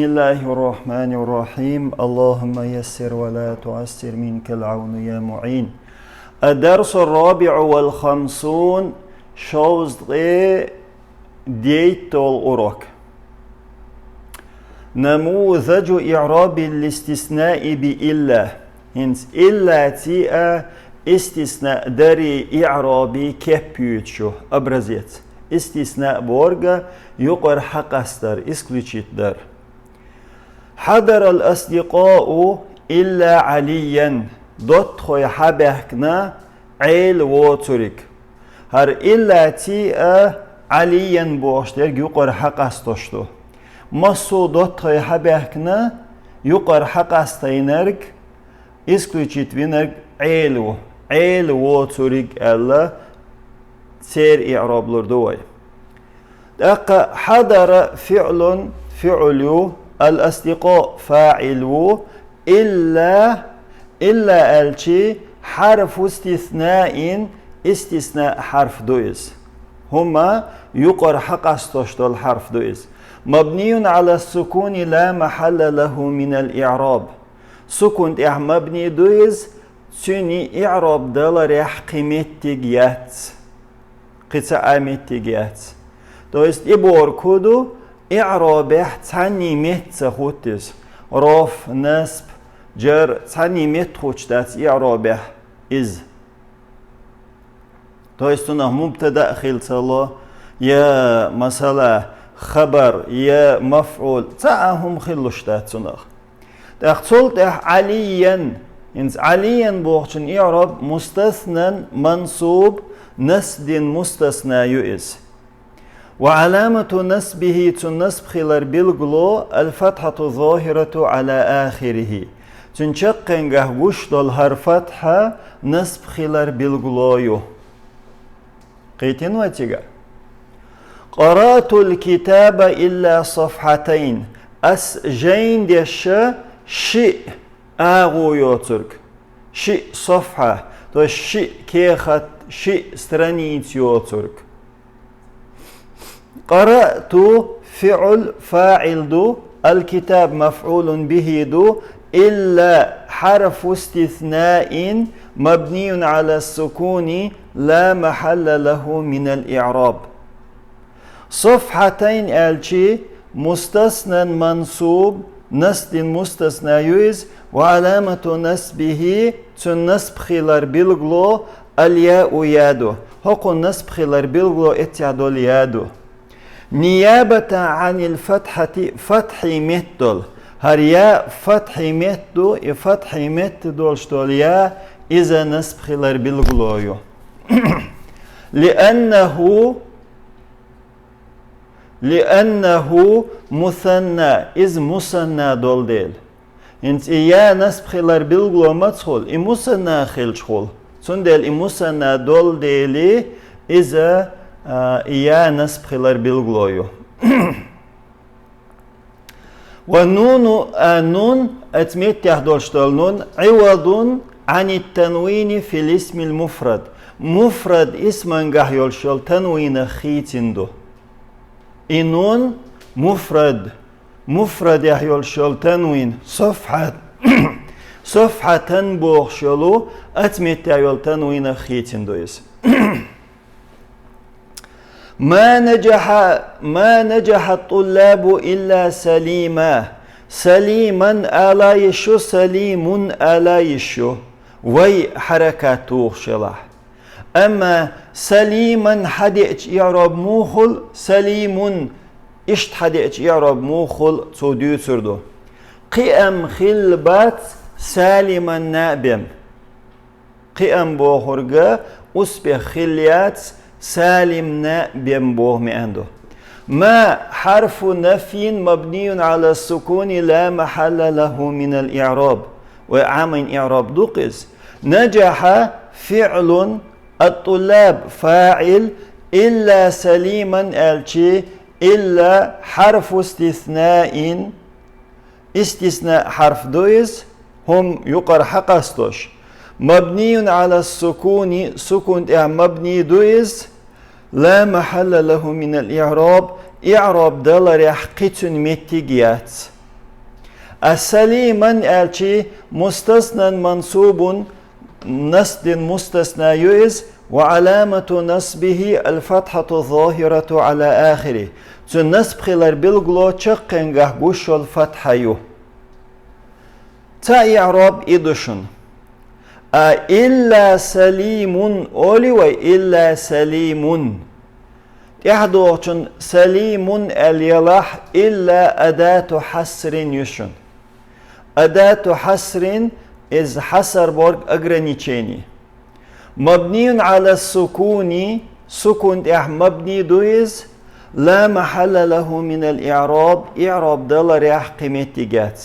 بسم الله الرحمن الرحيم اللهم يسر ولا تعسر منك العون يا معين. الدرس الرابع والخمسون شوز ديت الأورك نموذج إعراب الاستثناء بإلا هنس إلا تيئة استثناء داري إعرابي كبيوتشو أبرزيت استثناء بورغا يقر حق أستر إسكليتشيت دار حضر الأصدقاء إلا عليا دوت خوي حبهكنا عيل ووتوريك هر إلا تيئة عليا بوشتر يقر حق أستوشتو مصو دوت خوي حبهكنا يقر حق أستينرك إسكليتشيت وينرك عيل ووتوريك ألا سير إعرابلر دوي دقا حضر فعل الأصدقاء فاعلو إلا الشي حرف استثناء حرف دويز هما يقر حق استوشتو الحرف دويز مبني على السكون لا محل له من الإعراب سكون مبني دويز سني إعراب دلار قيمتيجيات قصة عمتيجيات دويست إبور كودو إعرابه تاني مت خوتس رف نسب جر تاني مت خوتس إعرابه إز تويستنا مبتدأ خلصلا يا مسألة خبر يا مفعول تاهم خلوشتاتنا تحصلت عليا إنس عليا بوخشن إعراب مستثنى منصوب نسد مستثنى يؤس وعلامة نسبه تنسب خلال بالغلو الفتحة الظاهرة على آخره تنشقن قهوش دول هرفتحة نسب خلال بالغلو قيتين واتيغا قرأت الكتاب إلا صفحتين جين ديش شيء آغو يوترك شيء صفحة تو شيء كيخت شيء سترانيت يوترك قرأت فعل فاعل دو الكتاب مفعول به دو إلا حرف استثناء مبني على السكون لا محل له من الإعراب صفحتين الشي مستثنى منصوب نسد مستثنى يوز وعلامة نسبه تنسب خلال بالغلو الياء يادو هقو نسب خلال بالغلو اتعدو اليادو نيابة عن الفتحة فتح متدل هريا فتح متدو فتح متدل شتوليا إذا نسب خلال بالغلو لأنه مثنى إذ مثنى دول ديل انت إيا نسب خلال بالغلو ما تخول مثنى خل شخول سندل مثنى دول ديلي إذا إيا نسب خلال بالغلو ونون نون أتميت يحدولشتول نون عوض عن التنوين في الاسم المفرد مفرد اسم انجحيولشتول تنوين خيتندو إنون مفرد يحيولشتول تنوين صفحة تنبوخشلو أتميت يحيول تنوين خيتندو إس ما نجح الطلاب إلا سليما ألا يشو سليم ألا يشو وي حركات توخشلا أما سليما حدئت إعراب موخل سليم إشت حدئت إعراب موخل توديو تردو قيم خلبات سالما نابم قيم بوخرقا أسبح خليات سالمنا بينبوه عنده ما حرف نفي مبني على السكون لا محل له من الإعراب وعامل إعراب دقز نجح فعل الطلاب فاعل إلا سليما الشي إلا حرف استثناء حرف دويز هم يقر حقستوش مبني على السكون سكون مبني دويز لا محل له من الإعراب إعراب دلار حقيتن متجيات السليما الشي مستثنى منصوب نصب مستثنى يؤز وعلامة نصبه الفتحة الظاهرة على آخره. تون نصب خلال بالغلو تشقنغه بوش الفتحة يو. تا إعراب إدوشن. إلا سليم أولي وإلا سليم. يحدوشن سليم اليلاح إلا أداة حصر يشن. أداة حصر إز حصر بورغ ограничений. مبني على السكون سكون مبني دويز لا محل له من الإعراب إعراب دل ريح قيمتيجات.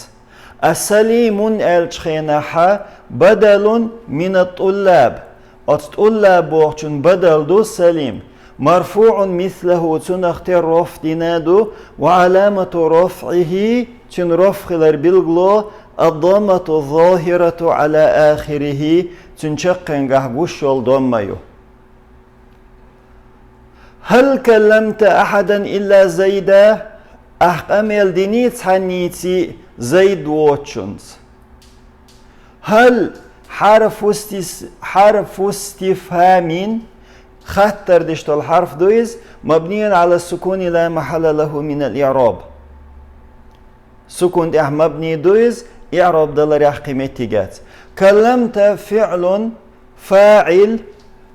السليم الشخيناحة بدل من الطلاب. الطلاب وقتن بدل دو سليم مرفوع مثله تنختار رفع دينادو وعلامة رفعه تن رفع بالغلو الضمة الظاهرة على آخره تنشقن قهبوش والضميو. هل كلمت أحدا إلا زيدا؟ أحقامل دينيت حنيتي زيد واتشنز. هل حرف استفهام خطر دشت الحرف دويز مبني على السكون لا محل له من الإعراب. سكون مبني دويز إعراب دلر قيمتي جات. كلمت فعل فاعل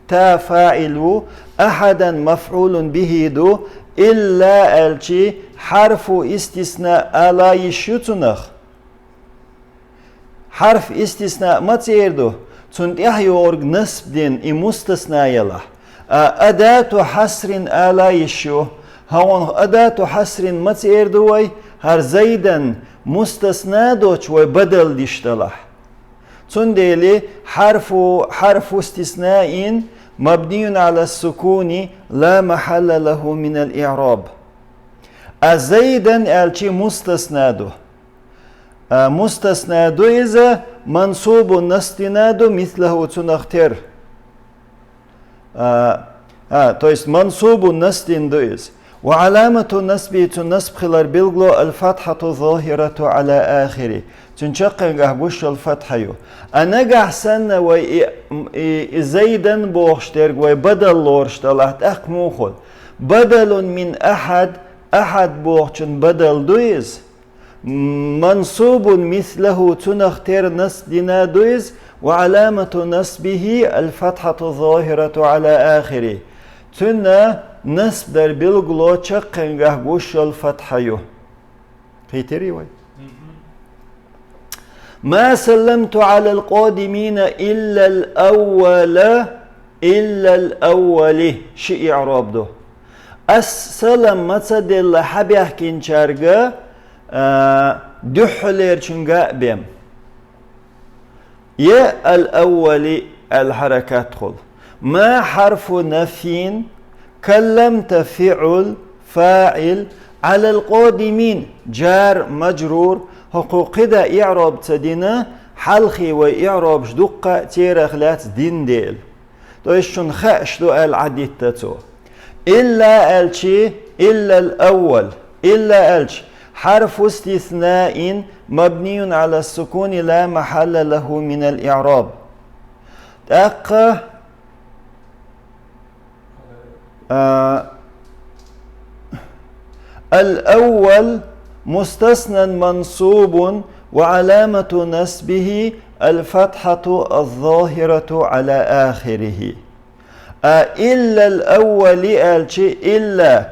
تا فاعل أحدا مفعول به دو إلا الشي حرف استثناء لا يشتنخ. حرف استثناء ما تيردو تند يورغ نصب دين مستثنى يلا. أداة حصر لا يشو هون أداة حصر ما تيردوي هر زيدا مستثنى دوش وبدل ديشتلح. تندلي حرف استثناء مبني على السكون لا محل له من الإعراب. زيدا الشي مستثنى دو. مستثنى دو إذا منصوب نستناد مثله تنختار. تو есть منصوب نستن دو إذا. وعلامة النصب تنصب خلال بالغلو الفتحة الظاهرة على آخره. تنشقن قهبوش الفتحة يو. أنا قحسن زيدا بوغشترق وبدل لورشتلات أخموخل. بدل من أحد بوغشن بدل دويز. منصوب مثله تنختار نصب دينا دويز وعلامة نصبه الفتحة الظاهرة على آخره. تنا نصب در بالغلو چقن قهبوش الفتحة يو. خيتري وي. ما سلمت على القادمين إلا الأول شيء إعراب دو. السلام متصدل حبيه كنشارجا دحلير چنگا بيم. يا الأول الحركات خل. ما حرف نفي كلمت فعل فاعل على القادمين جار مجرور حقوق دا إعراب تدينا حلخي وإعراب جدقة تيرخلات دين ديل تويشون خاش دو العديد تتو إلا الشي إلا الأول إلا الشي حرف استثناء مبني على السكون لا محل له من الإعراب. الأول مستثنى منصوب وعلامة نصبه الفتحة الظاهرة على آخره. إلا الأول إلا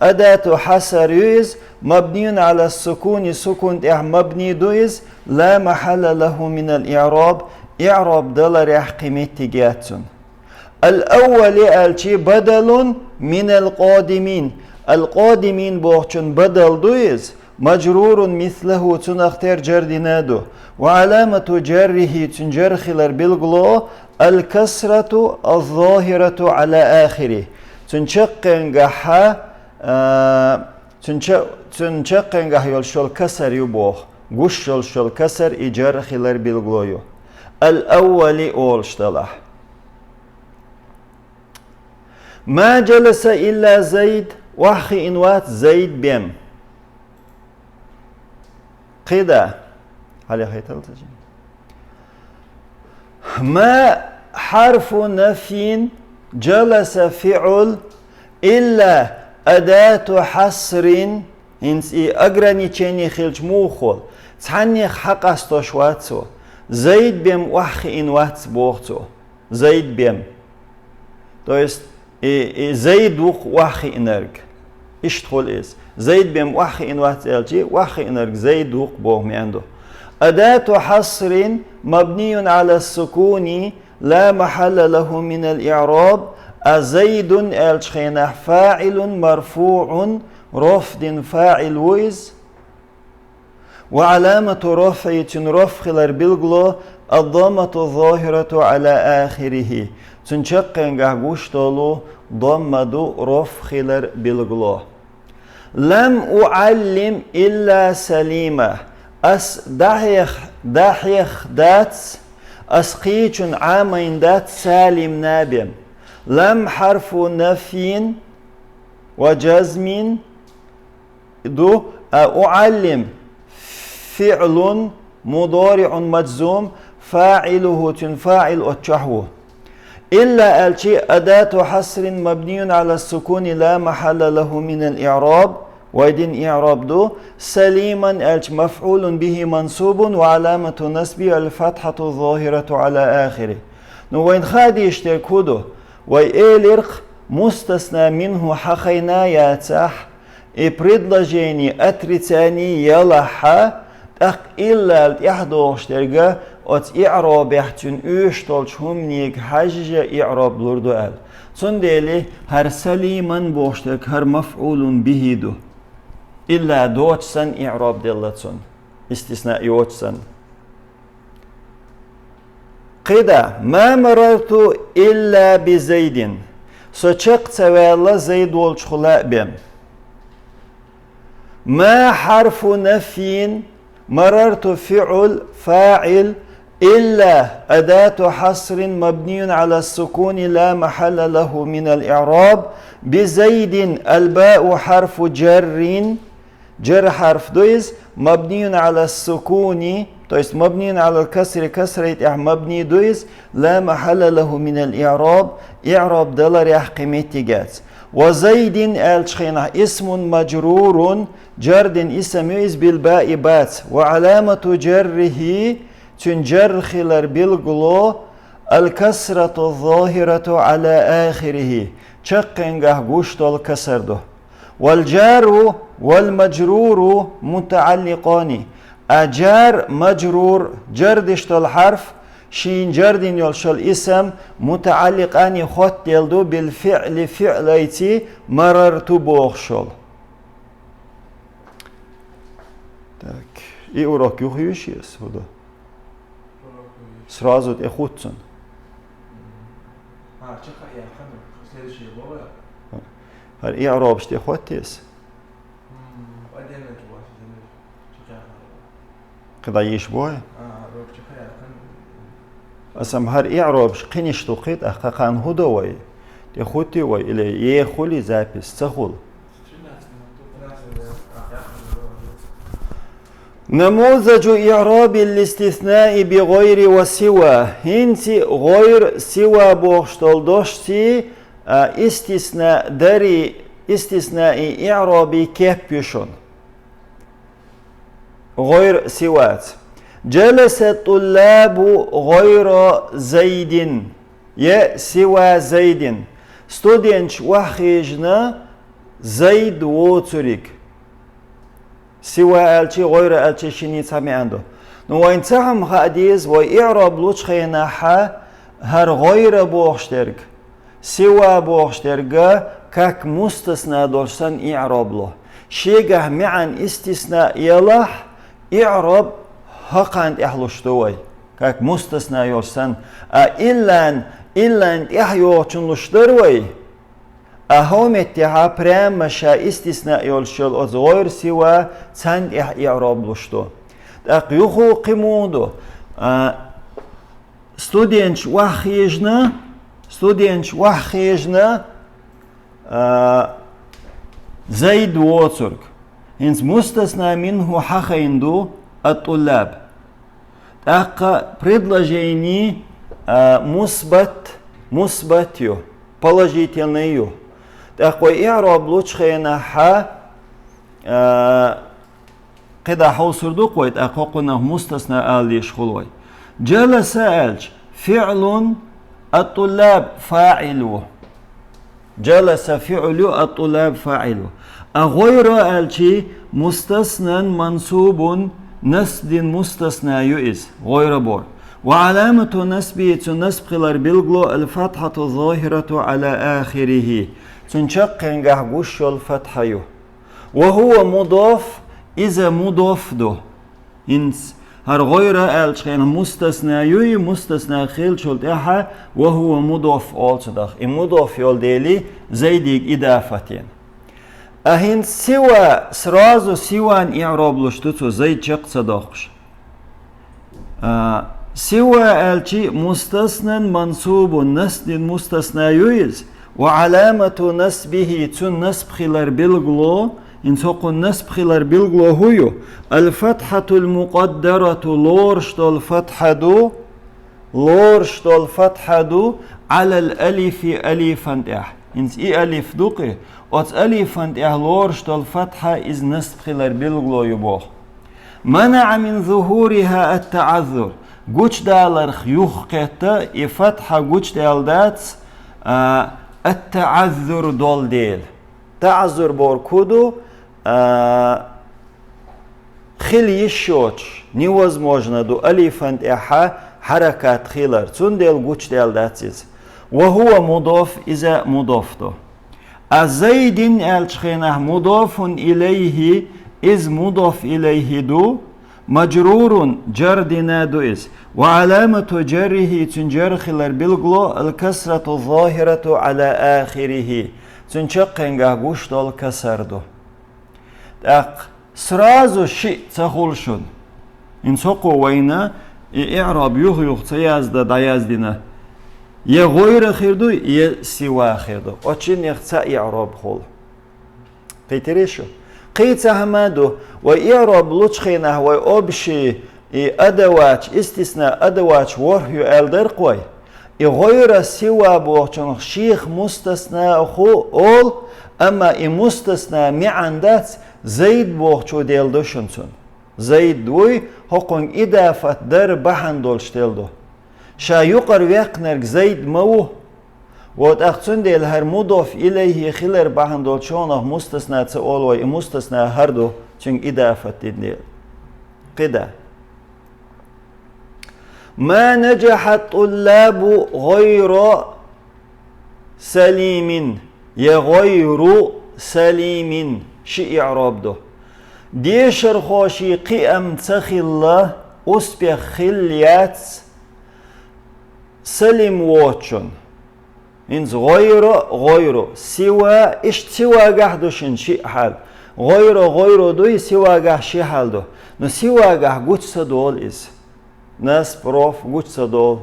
أداة حصر يز مبني على السكون سكون مبني دويز لا محل له من الإعراب إعراب دلر قيمتي جاتون. الأول بدل من القادمين. القادمين بوغشن بدل دويز مجرور مثله تنختار جردنادو وعلامة جره تنجر خلال بالغلو الكسرة الظاهرة على آخره. تنشقن قحا تنشقن قح يلشل كسر يبوغ قش يلشل كسر إجار خلال بالغلو. الأول أولشتلح. ما جلس إلا زيد وحي إنوات زيد بيم. قدا ما حرف نفي جلس فعل إلا أداة حصر إنس أجرني تشيني خلج موخول تعني حق استوشواتسو زيد بيم وح إن واتس بوختو زيد بيم то есть زيد وح إنرج اشتغل إس زيد بيم وح إن واتس إلجي وح إنرج زيد وح بوه عنده أداة حصر مبني على السكون لا محل له من الإعراب أزيد الشخينة فاعل مرفوع رفض فاعل ويز وعلامة رفع رفخلر بالغلو الضمة الظاهرة على آخره تنشقن قهوش طولو ضمة رفخلر بالغلو لم أعلم إلا سليمة أس دحيخ دات أسقيت عامين دات سالم نابم لم حرف نفي وجزم دو أعلم فعل مضارع مجزوم فاعله تنفاعل أتشحوه إلا الشيء أداة حصر مبني على السكون لا محل له من الإعراب ويدين إعراب دو سليما الش مفعول به منصوب وعلامة نسب الفتحة الظاهرة على آخره وين خادي يشتركودو وإيلرق مستثنى منه حقينا ياتح предложение отрицание يلحا تق إلا الإحدى اشترقا от إعراب يحتن أشتلش هم نيك حاجة إعراب لردو أل صندالي هر سليما بوشتك هر مفعول به دو إلا دوتسن إعراب دلتسن استثناء يوتسن قدا ما مررت إلا بزيد سوچق توالا زيد والشخلاء بهم ما حرف نفي مررت فعل فاعل إلا أداة حصر مبني على السكون لا محل له من الإعراب بزيد الباء حرف جر حرف دويز مبني على السكون то есть مبني على الكسر كسرة مبني دويز لا محل له من الإعراب إعراب دلر يحقمتي جات وزيد الشخينة اسم مجرور جرد اسم يز بالباء بات وعلامة جره تنجر خلر بالغلو الكسرة الظاهرة على آخره تشقنغه غشت الكسر والجار والمجرور متعلقان أجار مجرور جردشت الحرف شين جردين يلشل اسم متعلقان خط يلدو بالفعل فعليتي مررت بوخشل так и урок юхивишес هذا сразу эхутсон следующий было هل إعراب شتي خوتيس قدا يشبوه أسم هر إعراب قنيش توقيت أخاقان هدوي تخوتي وي إلي يخولي زابس تخول نموذج إعراب الاستثناء بغير وسوى هنتي غير سوى بوشتل دوشتي استثناء داري استثناء إعرابي كيف بيشون غير سوات جلس الطلاب غير زيد يا سوى زيد students وحيجنا زيد وتريك سوى الشي غير الشي شني تسمي عنده وين تهم حديث وإعراب لوش خينا هر غير بوخشترك سوى بوخشترك كاك مستثنى دورسن إعراب له شيء معن استثناء يلح إعراب هقاند إحلوشتوي كاك مستثنى يورسن إلا إحيوشنلشتروي أهم اتها برام مشا استثناء يورشل أز غير سوى تند إعراب لشتو يخو قمودو students وحيجنا زيد ووترك هنس مستثنى منه حخيندو الطلاب. Так, предложение مثبت положительное. такой إعراب لوشخينا ح قد حوصردو قويت أقوقنا مستثنى آليش خلوي. جلس ألج فعل الطلاب فاعله. جلس فعل الطلاب فاعله. أغير ألجي مستثنى منصوب نسب مستثنى يؤس غير بور. وعلامة نسبه تنسب خلال بلغلو الفتحة الظاهرة على آخره. تنشقن قهوش الفتحة يو. وهو مضاف إذا مضاف دو. إنس هر غير ألشخين مستثنى يوي مستثنى خيل شلت إحا وهو مضاف أولصدخ. مضاف يولديلي زيديك إضافتين. أهين سوى سرازو سوى إعراب لشتوتو زيد شق صداقش. سوى ألشي مستثنى منصوب نسب مستثنى يويز وعلامة نسبه تن نسب خلال بلغلو إن سوق النسب خلال بلغلو هو الفتحة المقدرة لورشت الفتحة دو على الألف ألفا إح إنس إي ألف دوقي أت ألفا إح لورشت الفتحة إز نسب خلال بلغلو يبوخ منع من ظهورها التعذر قوش دالر خيوخ كتا إي فتحة قوش دالدات التعذر دول ديل تعذر بوركودو خلي الشوش невозможно دو ألفانت إحا حركات خلر تون ديل قوش ديل داتيز وهو مضاف إذا مضافته الزيد الشخينه مضاف إليه إذ مضاف إليه دو مجرور جر دينادو إز وعلامة جره تنجر خلال بلغلو الكسرة الظاهرة على آخره تنشقنغا قوش دول كسر دو تاق سرازو شيء تخولشون إن سوقو وينا إعراب يخ تيازدا دايازدنا يغير خيردو يسوا خيردو وچين يختا إعراب خول قيتريشو قيت همادو وإعراب لوشخينه وأبشي أدوات استثناء أدوات ورهيو ألدر قوي غير سوا بوغشن شيخ مستثناء خو أول أما مستثناء معندات زيد بوغشو ديل دوشنسون زيد دوي هقون إضافة در بحن دولشتيل شا يقر ويقنرك زيد مو وتأخذون ديل هر مضاف إليه خلر بحن دولشونه مستثناء تقول وي مستثناء هردو چنگ إضافة ديل قدا ما نجح الطلاب غير سليم يغير سليم شيء إعراب ده ديشر خوشي قيم تخلا أسبح خليات سليم واتشن إنز غير سوى إيش سوى قحدوشن شيء حال غير دوي سوى قح شيء حال ده نو سوى قح قدس دول إز ناس بروف قدس دول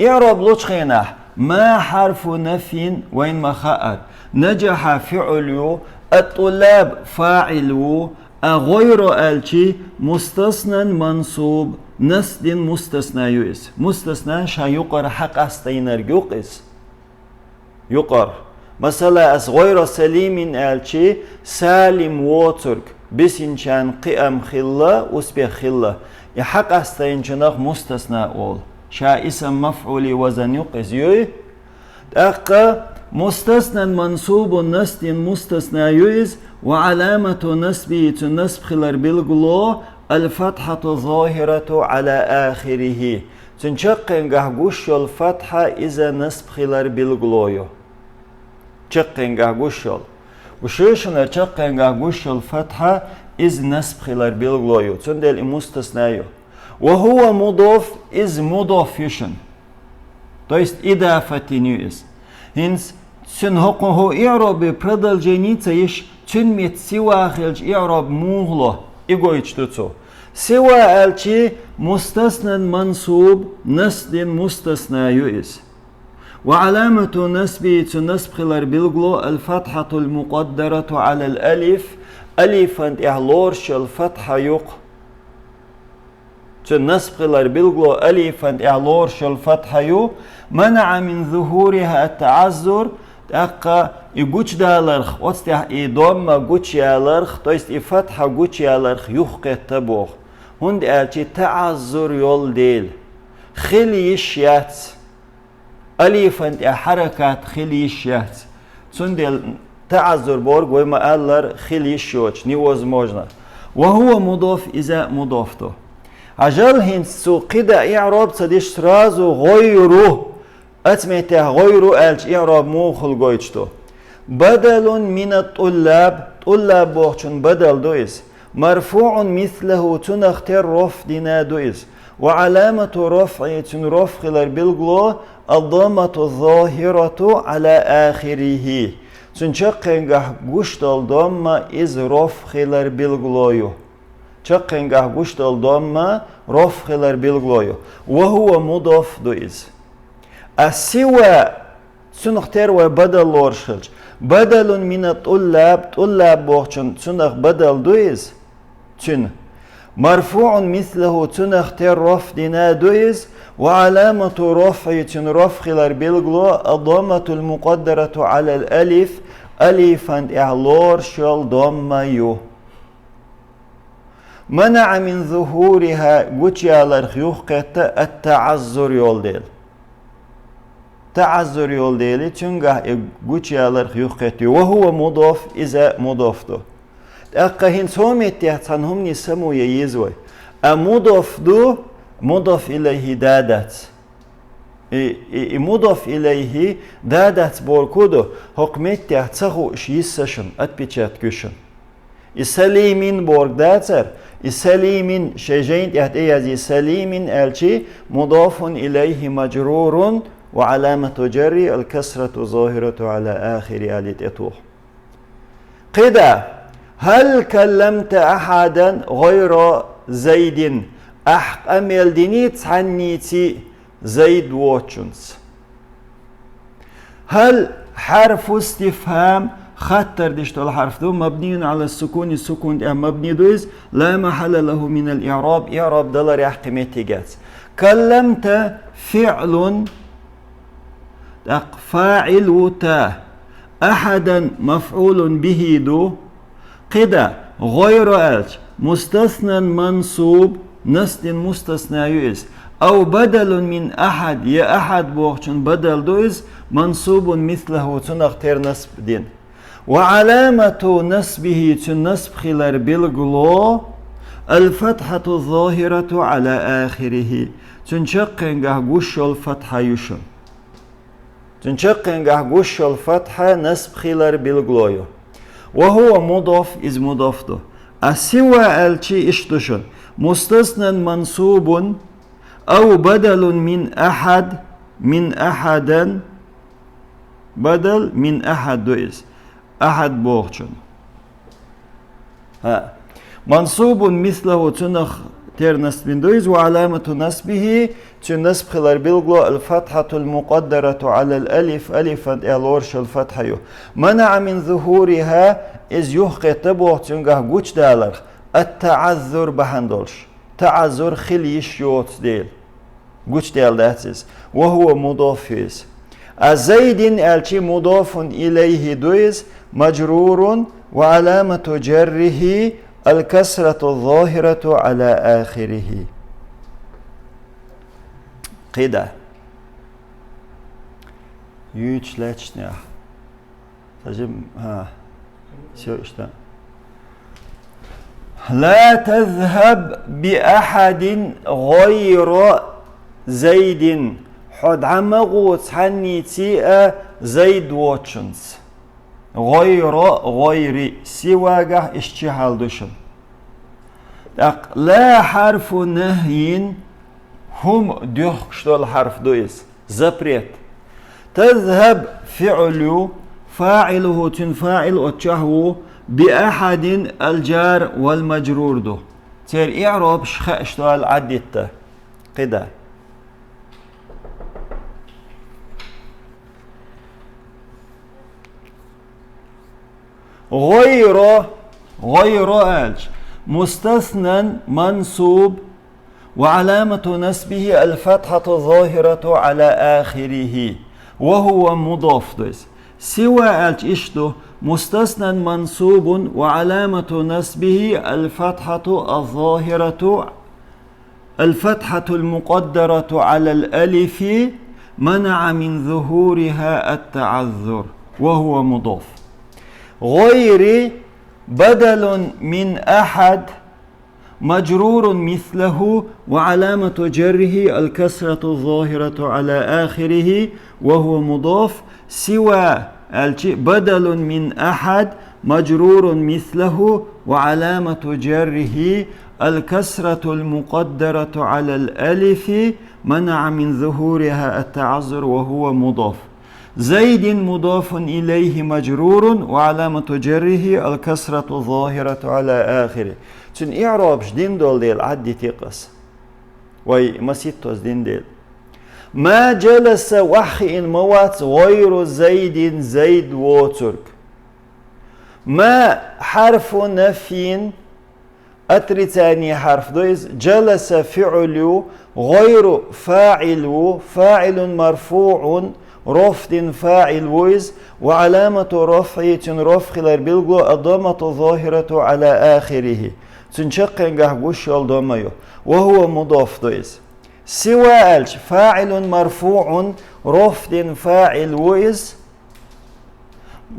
إعراب لوشخينه ما حرف نفي وين ما خاء نجح فعل الطلاب فاعل غير الشي مستثنى منصوب نسد مستثنى يؤس مستثنى شا يقر حق استينر يقس يقر مثلا as غير سليم الشي سالم ووترك بسنشان قيم خلا وسبي خلا يحق استينشناخ مستثنى أول شا اسم مفعول وزن يقس يوي أقا مستثنى منصوب نسد مستثنى يؤس وعلامة نسبه تنسب خلال بالغلو الفتحة ظاهرة على آخره تنشقن قهقوش الفتحة إذا نسب خلال بالغلو تشقن قهقوش وشوشنا تشقن قهقوش الفتحة إذ نسب خلال بالغلو تندل مستثنى وهو مضاف إذ مضاف يشن то есть إضافة نيوز هنس سن هو إعراب продолжение يش تنميت سوا خلج إعراب موغلو إيغويتش تتسو سوا الشي مستثنى منصوب نسد مستثنى يؤس وعلامة نسبه تنسب خلال بالغلو الفتحة المقدرة على الألف ألفا إعلورش الفتحة يق نسبخلر بالغلو ألفا إعلورش الفتحة يو منع من ظهورها التعذر أقا يقوش دالرخ وستح إدوما قوش يالرخ تويست إفتحة قوش يالرخ يخقى تبوخ هند ألتي تعذر يول ديل خليش يات ألفا حركات خليش يات سندل تعذر بورغ وما ألر خليش يوش نيوز موجنا وهو مضاف إذا مضافته عجل هند سو قدا إعراب صديش رازو غيره أتميته غيره ألش إعراب موخل غيشتو بدل من الطلاب طلاب بوخشن بدل دويس مرفوع مثله تنختر رفدنا دويس وعلامة رفع رفع بالغلو الضمة الظاهرة على آخره تنشقنجح قشت الضمة إز رفع بالغلو تشقنجح قشت الضمة رفع بالغلو وهو مضاف دويس السوى تنختر وبدل لورشلج بدل من الطلاب طلاب بوخشن تنخ بدل دويس تن مرفوع مثله تنختر رفدنا دويس وعلامة رفع رفع بالغلو الضمة المقدرة على الألف ألفا إعلور شل ضمة يو منع من ظهورها قتيالر خيوخة التعذر يولديل تعذر يولديل تنقه قتيالر خيوخة وهو مضاف إذا مضافته أقهن سومت يحتنهم نسمو ييزوي أمضاف دو مضاف إليه دادات مضاف إليه دادات بوركودو حكمت يحتسخو شيسشن أتبتشات كشن إسليمين بورك داتر إسليمين شجين يحتيازي سليمين ألشي مضاف إليه مجرور وعلامة جري الكسرة ظاهرة على آخر آلة إطوح قدا هل كلمت أحدا غير زيد أمل دينيت عنيتي زيد واتشنز هل حرف استفهام خطر ديشتو الحرف دو مبني على السكون السكون مبني دوز لا محل له من الإعراب إعراب دلار يحقمتي جات كلمت فعل فاعل وتا أحدا مفعول به دو قدا غير ألش مستثنى منصوب نسل مستثنى يؤس أو بدل من أحد يا أحد بوخشن بدل دوز منصوب مثله تنختر نسب دين وعلامة نسبه تنسب خلال بالغلو الفتحة الظاهرة على آخره تنشقنجه قش الفتحة يشن تنشقنجه قش الفتحة نسب خلال بالغلو وهو مضاف إز مضافته السوى الشي اشتشن مستثنى منصوب أو بدل من أحد من أحدا بدل من أحد دويس أحد بوخشن منصوب مثله تنخ تير نسب دويس وعلامة نسبه تنسب خلال بالغلو الفتحة المقدرة على الألف ألفا إعلورش الفتحة منع من ظهورها إز يحقي تبوه تنقه قوش دالر التعذر بهندولش تعذر خليش يوت ديل قوش دال داتس وهو مضاف الزيد الشي مضاف إليه دويس مجرور وعلامة جره الكسرة الظاهرة على آخره قدا يوتشلاتشنيا تجم شو اشتا لا تذهب بأحد غير زيد حد عمغوت حنيتي زيد واتشنز غير سواجه اشتحال دوشن لا حرف نهي هم ديخشتول حرف دويس زبريت تذهب فعل فاعله تنفاعل اتشهو بأحد الجار والمجرور دو تير إعراب شخشتوال عديدته قدا غير ألش مستثنى منصوب وعلامة نسبه الفتحة الظاهرة على آخره وهو مضاف دويس سوى ألش إشتو مستثنى منصوب وعلامة نسبه الفتحة الظاهرة الفتحة المقدرة على الألف منع من ظهورها التعذر وهو مضاف غير بدل من أحد مجرور مثله وعلامة جره الكسرة الظاهرة على آخره وهو مضاف سوى بدل من أحد مجرور مثله وعلامة جره الكسرة المقدرة على الألف منع من ظهورها التعذر وهو مضاف زيد مضاف إليه مجرور وعلامة جره الكسرة الظاهرة على آخره تن إعراب شدين دول ديل عدي تقص وي مسيتوز دين ديل ما جلس وحي موات غير زيد زيد وترك ما حرف نفي أتري ثاني حرف دويز جلس فعل غير فاعل مرفوع رفض فاعل ويز وعلامة رفعه رفع بالغو الضمة الظاهرة على آخره تنشقن قهوش الضمة وهو مضاف دويز سوى ألش فاعل مرفوع رفض فاعل ويز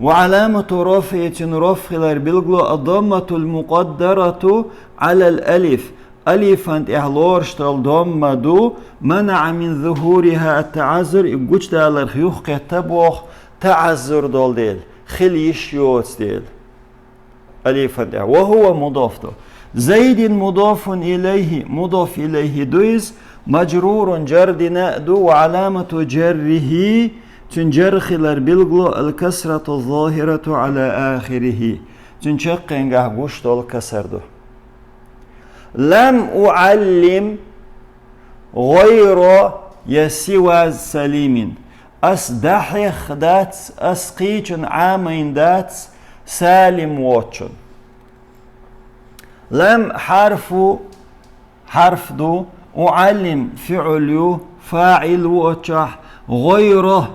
وعلامة رفعه رفع بالغو الضمة المقدرة على الألف ألفاً إحلورشتال ضمة دو منع من ظهورها التعذر إبقوش دالر خيوخ كتبوخ تعذر دول ديل خليش يوت ديل ألفاً وهو مضاف دو زيد مضاف إليه دويز مجرور جردنا دو وعلامة جره تنجرخلر بالغلو الكسرة الظاهرة على آخره تنشقين قهقوش دول كسر دو لم أعلم غير يسوى سليم أصدحخ دات أسقيچن عامين دات سالم واتشن لم حرف دو أعلم فعل فاعل واتشح غيره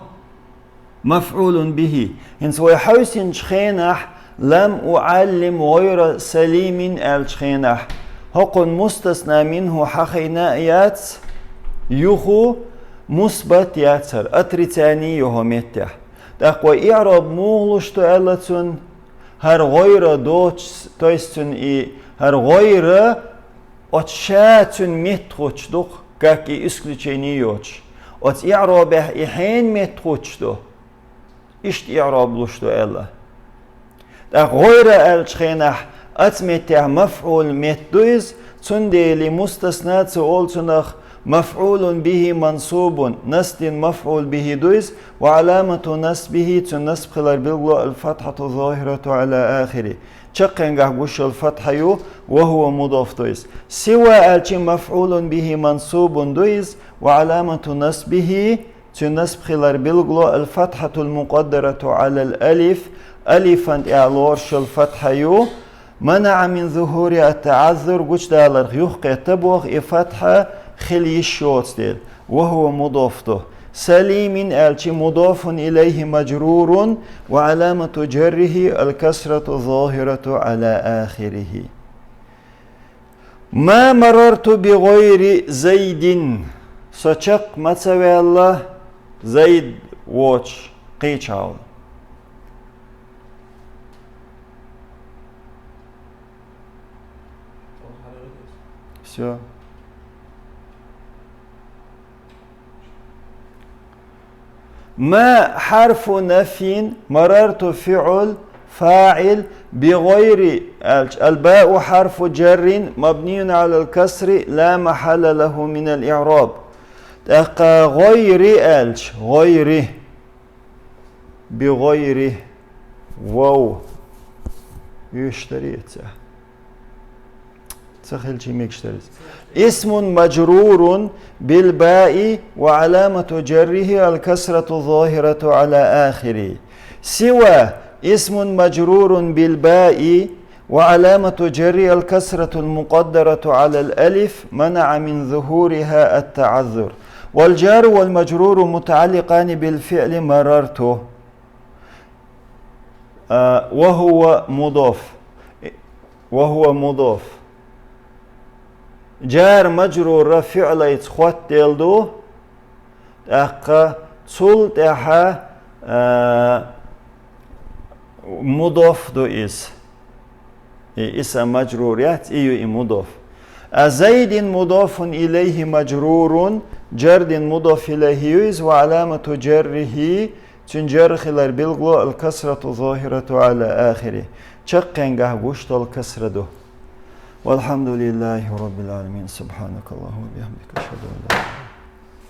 مفعول به هنس ويحوسن شخينح لم أعلم غير سليم الشخينح هقن مستثنى منه حقينايات يخو مثبت ياتر أتريتاني يهمته تقوى إعراب مغلوش تألتن هر غير دوتش تويستن هر غير أتشاتن متخوش دوك كاكي إسكليتشيني يوتش أت إعرابه إحين متخوش دو إشت إعراب لوش تألا غير الشخينح أتمته مفعول متدويز تندي مستثنات سؤالتنخ مفعول به منصوب نسد مفعول به دويز وعلامة نسبه تنسب خلال بالغو الفتحة الظاهرة على آخره تشقن قهوش الفتحة وهو مضاف دويز سوى التي مفعول به منصوب دويز وعلامة نسبه تنسب خلال بالغو الفتحة المقدرة على الألف ألفا إعلورش الفتحة منع من ظهور التعذر قوش دالر يحقى تبوغ إفتحة خلي الشوت ديل وهو مضافته سليم التي مضاف إليه مجرور وعلامة جره الكسرة الظاهرة على آخره ما مررت بغير زيد سوچق ما تسوي الله زيد ووش قيچاول все ما حرف نفي مررت فعل فاعل بغير الباء حرف جر مبني على الكسر لا محل له من الإعراب غير غيره بغيره واو يشتريته اسم مجرور بالباء وعلامة جره الكسرة الظاهرة على آخره سوى اسم مجرور بالباء وعلامة جر الكسرة المقدرة على الألف منع من ظهورها التعذر. والجار والمجرور متعلقان بالفعل مررت وهو مضاف جار مجرور فعل يتخوت ديلدو أقا تصل تحا مضاف دو اسم مجروريات مضاف. زيد مضاف إليه مجرور جرد مضاف إليه وعلامة جره تنجر خلال بالغلو الكسرة ظاهرة على آخره تشقن قهوشت الكسرة دو. والحمد لله رب العالمين. سبحانك اللهم وبحمدك أشهد أن لا إله إلا أنت